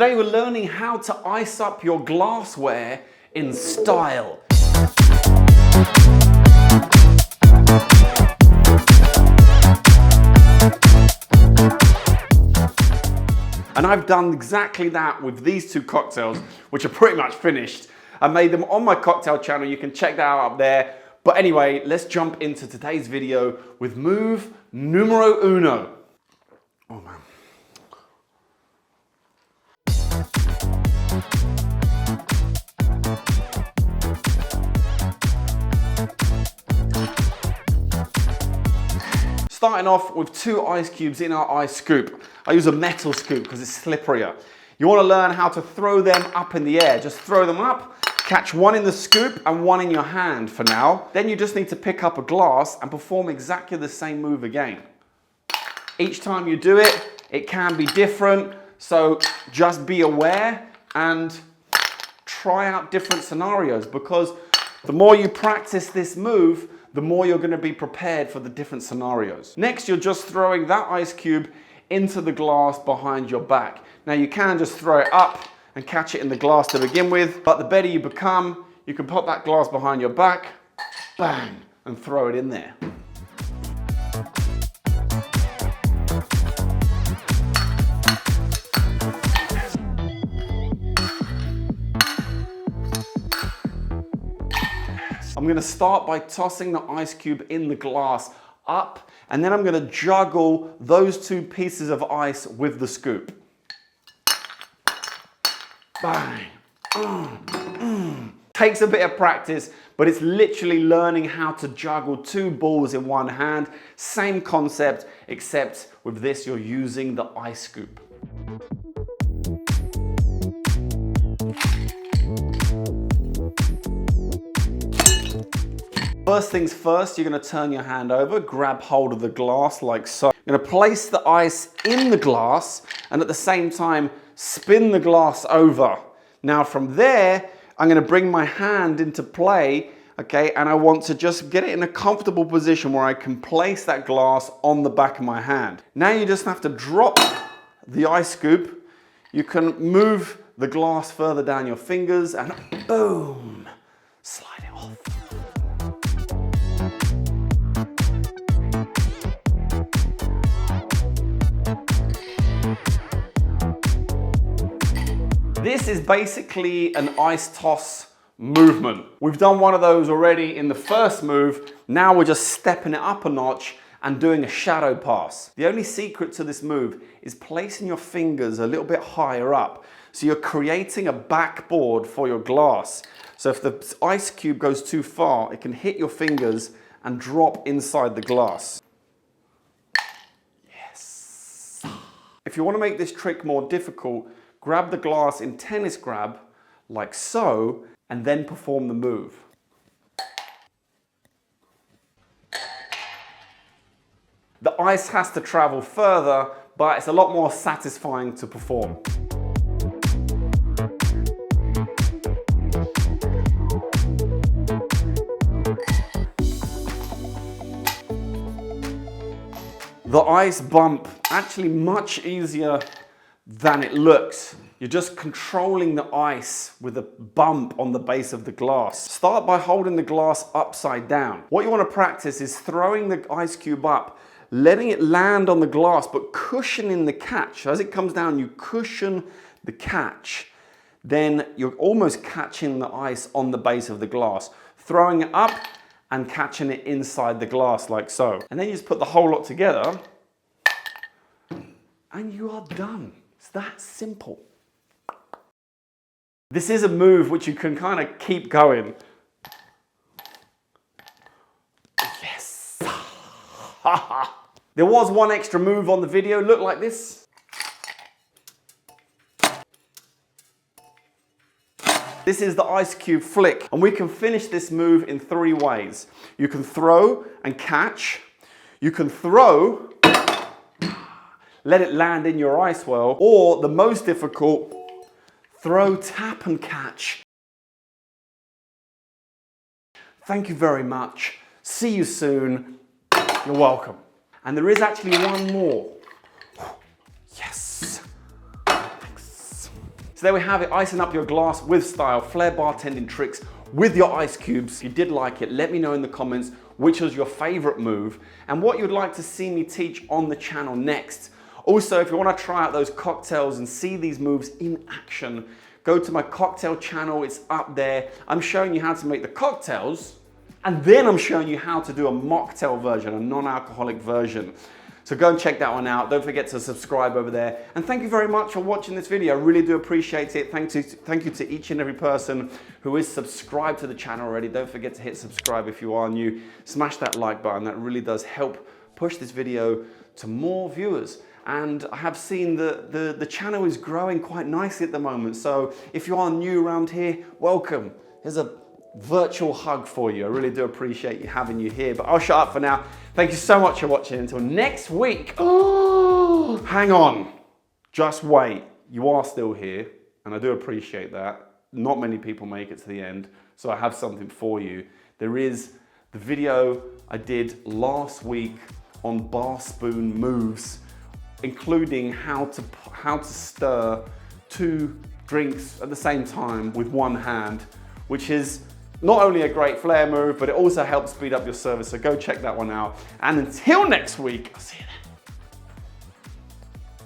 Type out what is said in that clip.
Today we're learning how to ice up your glassware in style. And I've done exactly that with these two cocktails, which are pretty much finished. I made them on my cocktail channel. You can check that out up there. But anyway, let's jump into today's video with move numero uno. Oh man. Starting off with 2 ice cubes in our ice scoop. I use a metal scoop because it's slipperier. You want to learn how to throw them up in the air. Just throw them up, catch one in the scoop and one in your hand for now. Then you just need to pick up a glass and perform exactly the same move again. Each time you do it, it can be different. So just be aware and try out different scenarios, because the more you practice this move, the more you're going to be prepared for the different scenarios. Next, you're just throwing that ice cube into the glass behind your back. Now you can just throw it up and catch it in the glass to begin with, but the better you become, you can put that glass behind your back, bang, and throw it in there. I'm going to start by tossing the ice cube in the glass up, and then I'm going to juggle those 2 pieces of ice with the scoop. Bang. Takes a bit of practice, but it's literally learning how to juggle 2 balls in one hand. Same concept, except with this you're using the ice scoop. First things first, you're going to turn your hand over, grab hold of the glass like so. You're going to place the ice in the glass and at the same time spin the glass over. Now from there, I'm going to bring my hand into play, okay, and I want to just get it in a comfortable position where I can place that glass on the back of my hand. Now you just have to drop the ice scoop. You can move the glass further down your fingers and boom, slide it off. This is basically an ice toss movement. We've done one of those already in the first move. Now we're just stepping it up a notch and doing a shadow pass. The only secret to this move is placing your fingers a little bit higher up. So you're creating a backboard for your glass. So if the ice cube goes too far, it can hit your fingers and drop inside the glass. Yes. If you want to make this trick more difficult, grab the glass in tennis grab, like so, and then perform the move. The ice has to travel further, but it's a lot more satisfying to perform. The ice bump, actually much easier than it looks. You're just controlling the ice with a bump on the base of the glass. Start by holding the glass upside down. What you want to practice is throwing the ice cube up, letting it land on the glass, but cushioning the catch. As it comes down, you cushion the catch. Then you're almost catching the ice on the base of the glass, throwing it up and catching it inside the glass like so. And then you just put the whole lot together and you are done. It's that simple. This is a move which you can kind of keep going. Yes. There was one extra move on the video. Look like this. This is the ice cube flick, and we can finish this move in 3 ways. You can throw and catch. You can throw, let it land in your ice well, or the most difficult, throw, tap and catch. Thank you very much. See you soon. You're welcome. And there is actually one more. Yes. Thanks. So there we have it, icing up your glass with style, Flair bartending tricks with your ice cubes. If you did like it, let me know in the comments which was your favorite move and what you'd like to see me teach on the channel next. Also, if you want to try out those cocktails and see these moves in action, go to my cocktail channel, it's up there. I'm showing you how to make the cocktails, and then I'm showing you how to do a mocktail version, a non-alcoholic version. So go and check that one out. Don't forget to subscribe over there. And thank you very much for watching this video. I really do appreciate it. Thank you to each and every person who is subscribed to the channel already. Don't forget to hit subscribe if you are new. Smash that like button. That really does help push this video to more viewers. And I have seen the channel is growing quite nicely at the moment. So if you are new around here, welcome. Here's a virtual hug for you. I really do appreciate having you here, but I'll shut up for now. Thank you so much for watching. Until next week. Oh, hang on. Just wait. You are still here, and I do appreciate that. Not many people make it to the end, so I have something for you. There is the video I did last week on bar spoon moves, including how to stir 2 drinks at the same time with one hand, which is not only a great Flair move, but it also helps speed up your service. So go check that one out. And until next week, I'll see you then.